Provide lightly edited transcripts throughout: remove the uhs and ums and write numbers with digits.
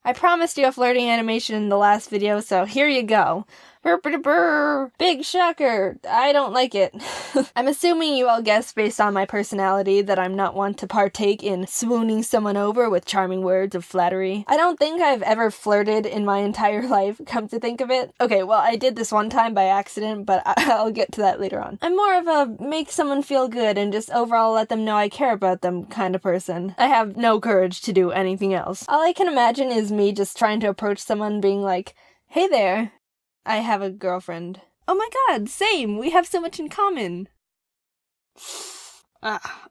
I promised you a flirting animation in the last video, so here you go. Brr. Big shocker. I don't like it. I'm assuming you all guessed based on my personality that I'm not one to partake in swooning someone over with charming words of flattery. I don't think I've ever flirted in my entire life, come to think of it. Okay, well, I did this one time by accident, but I'll get to that later on. I'm more of a make someone feel good and just overall let them know I care about them kind of person. I have no courage to do anything else. All I can imagine is me just trying to approach someone being like, hey there. I have a girlfriend. Oh my god, same! We have so much in common!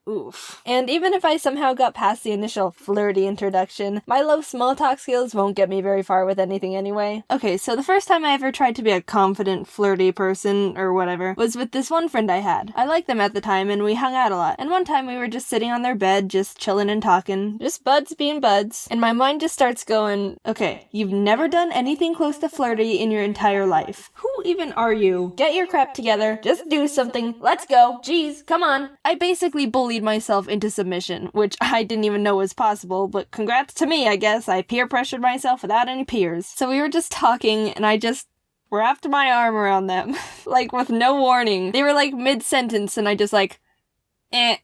Oof. And even if I somehow got past the initial flirty introduction, my low small talk skills won't get me very far with anything anyway. Okay, so the first time I ever tried to be a confident, flirty person, or whatever, was with this one friend I had. I liked them at the time, and we hung out a lot. And one time we were just sitting on their bed, just chilling and talking. Just buds being buds. And my mind just starts going, okay, you've never done anything close to flirty in your entire life. Who even are you? Get your crap together. Just do something. Let's go. Jeez, come on. I basically bullied myself into submission, which I didn't even know was possible, but congrats to me, I guess. I peer pressured myself without any peers. So we were just talking, and I just wrapped my arm around them, like with no warning. They were like mid-sentence, and I just like, eh.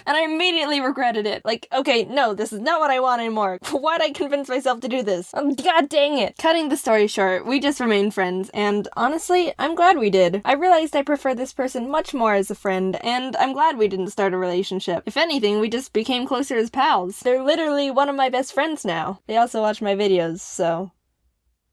And I immediately regretted it. Like, okay, no, this is not what I want anymore. Why'd I convince myself to do this? Oh, god dang it. Cutting the story short, we just remained friends, and honestly, I'm glad we did. I realized I prefer this person much more as a friend, and I'm glad we didn't start a relationship. If anything, we just became closer as pals. They're literally one of my best friends now. They also watch my videos, so...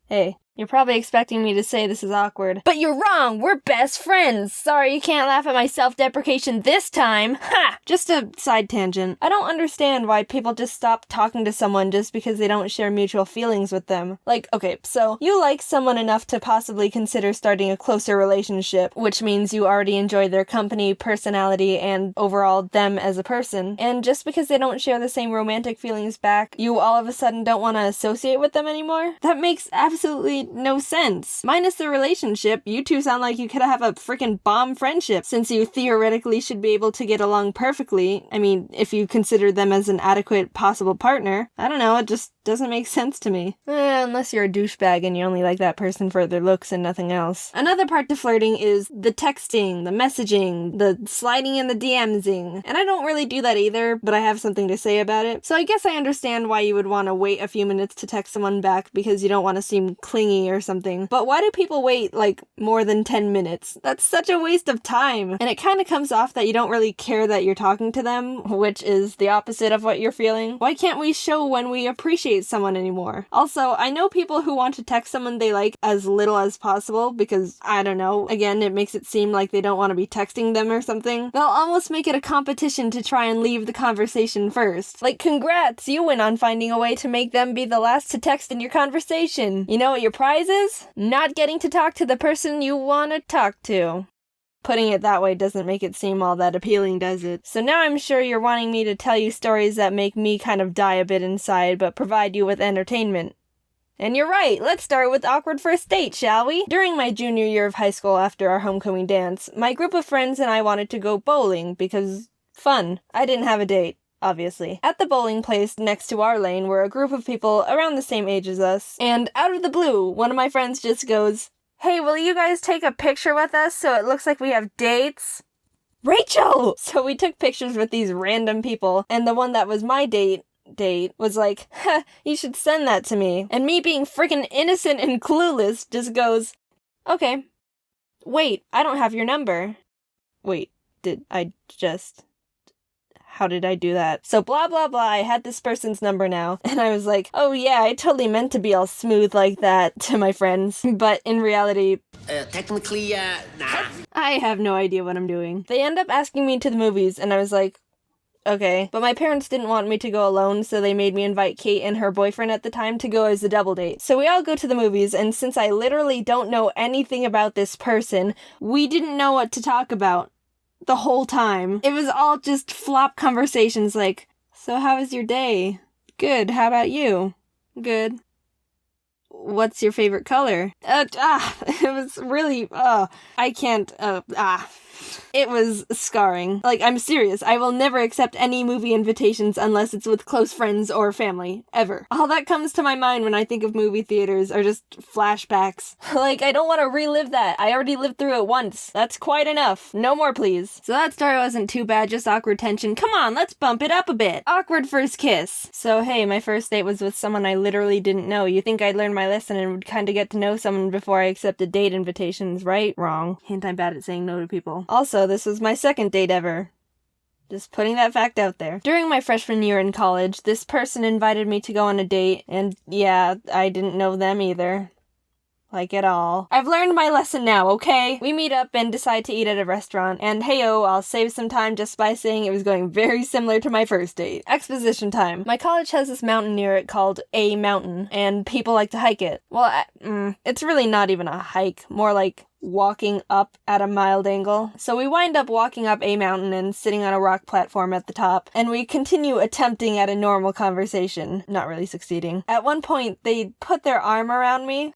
Hey. You're probably expecting me to say this is awkward. But you're wrong! We're best friends! Sorry you can't laugh at my self-deprecation this time! Ha! Just a side tangent. I don't understand why people just stop talking to someone just because they don't share mutual feelings with them. Like, okay, so you like someone enough to possibly consider starting a closer relationship, which means you already enjoy their company, personality, and overall them as a person. And just because they don't share the same romantic feelings back, you all of a sudden don't want to associate with them anymore? That makes absolutely no sense. Minus the relationship, you two sound like you could have a freaking bomb friendship, since you theoretically should be able to get along perfectly. I mean, if you consider them as an adequate possible partner. I don't know, it just doesn't make sense to me. Unless you're a douchebag and you only like that person for their looks and nothing else. Another part to flirting is the texting, the messaging, the sliding in the DMsing. And I don't really do that either, but I have something to say about it. So I guess I understand why you would want to wait a few minutes to text someone back because you don't want to seem clingy or something. But why do people wait, like, more than 10 minutes? That's such a waste of time. And it kind of comes off that you don't really care that you're talking to them, which is the opposite of what you're feeling. Why can't we show when we appreciate someone anymore? Also, I know people who want to text someone they like as little as possible because, I don't know, again, it makes it seem like they don't want to be texting them or something. They'll almost make it a competition to try and leave the conversation first. Like, congrats, you win on finding a way to make them be the last to text in your conversation. You know what your prize is? Not getting to talk to the person you want to talk to. Putting it that way doesn't make it seem all that appealing, does it? So now I'm sure you're wanting me to tell you stories that make me kind of die a bit inside, but provide you with entertainment. And you're right, let's start with awkward first date, shall we? During my junior year of high school after our homecoming dance, my group of friends and I wanted to go bowling because fun. I didn't have a date. Obviously. At the bowling place next to our lane were a group of people around the same age as us, and out of the blue, one of my friends just goes, "Hey, will you guys take a picture with us so it looks like we have dates?" Rachel! So we took pictures with these random people, and the one that was my date was like, "Huh, you should send that to me." And me being freaking innocent and clueless just goes, "Okay. Wait, I don't have your number." Wait, did I just... How did I do that? So blah blah blah, I had this person's number now, and I was like, oh yeah, I totally meant to be all smooth like that to my friends, but in reality... technically, nah. I have no idea what I'm doing. They end up asking me to the movies, and I was like, okay. But my parents didn't want me to go alone, so they made me invite Kate and her boyfriend at the time to go as a double date. So we all go to the movies, and since I literally don't know anything about this person, we didn't know what to talk about. The whole time. It was all just flop conversations like, so how was your day? Good, how about you? Good. What's your favorite color? It was really, I can't, It was scarring. Like, I'm serious. I will never accept any movie invitations unless it's with close friends or family. Ever. All that comes to my mind when I think of movie theaters are just flashbacks. Like, I don't want to relive that. I already lived through it once. That's quite enough. No more, please. So that story wasn't too bad, just awkward tension. Come on, let's bump it up a bit. Awkward first kiss. So hey, my first date was with someone I literally didn't know. You think I'd learn my lesson and would kind of get to know someone before I accepted date invitations, right? Wrong. Hint, I'm bad at saying no to people. Also, this was my second date ever. Just putting that fact out there. During my freshman year in college, this person invited me to go on a date, and yeah, I didn't know them either. Like at all. I've learned my lesson now, okay? We meet up and decide to eat at a restaurant, and heyo, I'll save some time just by saying it was going very similar to my first date. Exposition time. My college has this mountain near it called A Mountain, and people like to hike it. Well, it's really not even a hike, more like walking up at a mild angle. So we wind up walking up A Mountain and sitting on a rock platform at the top, and we continue attempting at a normal conversation, not really succeeding. At one point, they put their arm around me.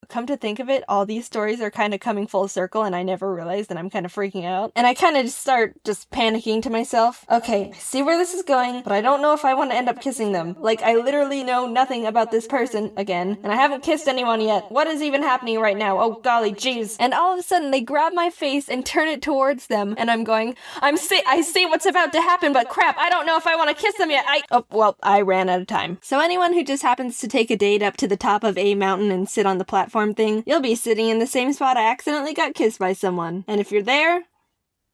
Come to think of it, all these stories are kind of coming full circle and I never realized, and I'm kind of freaking out. And I kind of start just panicking to myself. Okay, I see where this is going, but I don't know if I want to end up kissing them. Like, I literally know nothing about this person, again, and I haven't kissed anyone yet. What is even happening right now? Oh golly, jeez. And all of a sudden, they grab my face and turn it towards them, and I'm going, I see what's about to happen, but crap, I don't know if I want to kiss them yet. Oh, well, I ran out of time. So anyone who just happens to take a date up to the top of A Mountain and sit on the platform thing, you'll be sitting in the same spot I accidentally got kissed by someone. And if you're there,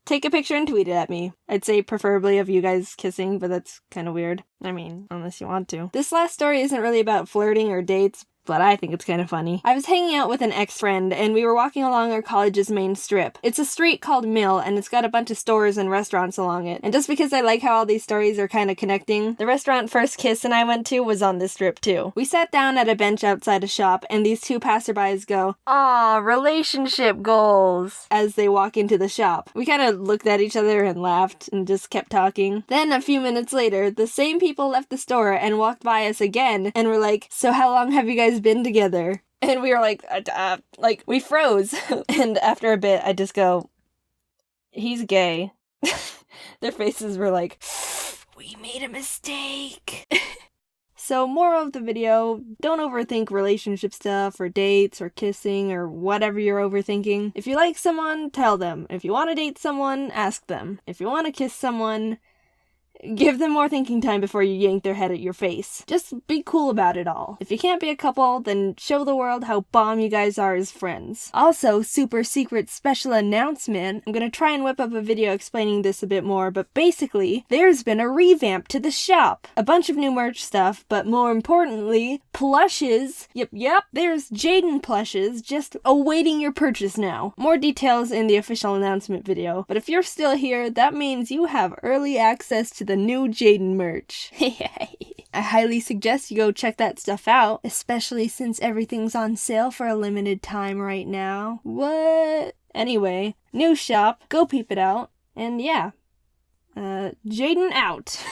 take a picture and tweet it at me. I'd say preferably of you guys kissing, but that's kind of weird. I mean, unless you want to. This last story isn't really about flirting or dates, but I think it's kind of funny. I was hanging out with an ex-friend, and we were walking along our college's main strip. It's a street called Mill, and it's got a bunch of stores and restaurants along it. And just because I like how all these stories are kind of connecting, the restaurant First Kiss and I went to was on this strip too. We sat down at a bench outside a shop, and these two passerbys go, "Aw, relationship goals," as they walk into the shop. We kind of looked at each other and laughed, and just kept talking. Then, a few minutes later, the same people left the store and walked by us again, and were like, "So how long have you guys been together?" And we were like, we froze. And after a bit, I just go, "He's gay." Their faces were like, "We made a mistake." So, moral of the video, don't overthink relationship stuff, or dates, or kissing, or whatever you're overthinking. If you like someone, tell them. If you want to date someone, ask them. If you want to kiss someone, give them more thinking time before you yank their head at your face. Just be cool about it all. If you can't be a couple, then show the world how bomb you guys are as friends. Also, super secret special announcement. I'm gonna try and whip up a video explaining this a bit more, but basically, there's been a revamp to the shop. A bunch of new merch stuff, but more importantly, plushes. Yep, there's Jaden plushes just awaiting your purchase now. More details in the official announcement video, but if you're still here, that means you have early access to the new Jaden merch. I highly suggest you go check that stuff out, especially since everything's on sale for a limited time right now. What? Anyway, new shop, go peep it out, and yeah. Jaden out.